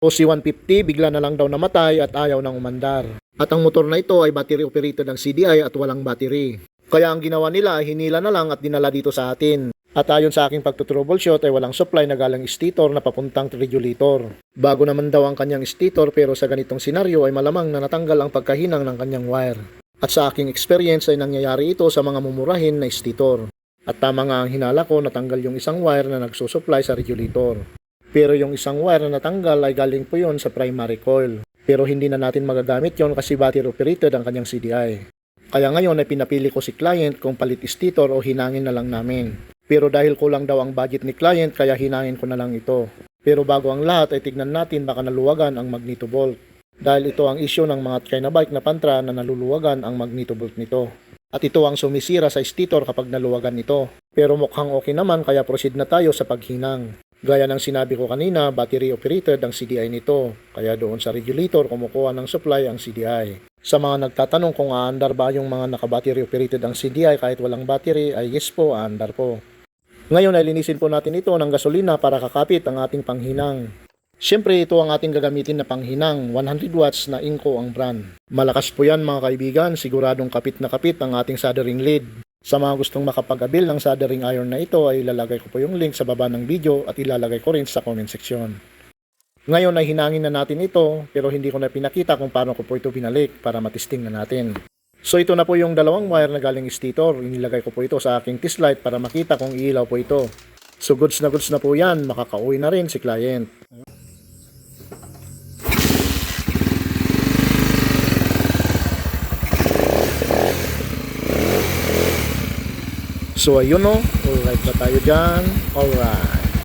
O si 150 bigla na lang daw namatay at ayaw nang umandar. At ang motor na ito ay battery operated ng CDI at walang battery. Kaya ang ginawa nila ay hinila na lang at dinala dito sa atin. At ayon sa aking pagtutroubleshoot ay walang supply na galang stator na papuntang regulator. Bago naman daw ang kanyang stator pero sa ganitong senaryo ay malamang na natanggal ang pagkahinang ng kanyang wire. At sa aking experience ay nangyayari ito sa mga mumurahin na stator. At tama nga ang hinala ko, natanggal yung isang wire na nagsusupply sa regulator. Pero yung isang wire na natanggal ay galing po yon sa primary coil. Pero hindi na natin magagamit yon kasi battery operated ang kanyang CDI. Kaya ngayon ay pinapili ko si client kung palit stator o hinangin na lang namin. Pero dahil kulang daw ang budget ni client kaya hinangin ko na lang ito. Pero bago ang lahat ay tignan natin baka naluwagan ang magneto-bolt. Dahil ito ang issue ng mga China-bike na Pantra na naluluwagan ang magneto-bolt nito. At ito ang sumisira sa stator kapag naluwagan ito. Pero mukhang okay naman kaya proceed na tayo sa paghinang. Gaya ng sinabi ko kanina, battery operated ang CDI nito. Kaya doon sa regulator kumukuha ng supply ang CDI. Sa mga nagtatanong kung aandar ba yung mga naka-battery operated ang CDI kahit walang battery ay yes po, aandar po. Ngayon ay linisin po natin ito ng gasolina para kakapit ang ating panghinang. Siyempre ito ang ating gagamitin na panghinang, 100 watts na Inco ang brand. Malakas po yan mga kaibigan, siguradong kapit na kapit ang ating soldering lead. Sa mga gustong makapag-abil ng soldering iron na ito ay ilalagay ko po yung link sa baba ng video at ilalagay ko rin sa comment section. Ngayon ay hinangin na natin ito pero hindi ko na pinakita kung paano ko po ito binalik para matesting na natin. So ito na po yung dalawang wire na galing stator, inilagay ko po ito sa aking test light para makita kung iilaw po ito. So goods na po yan, makakauwi na rin si client. So ayun o, alright na tayo dyan, alright.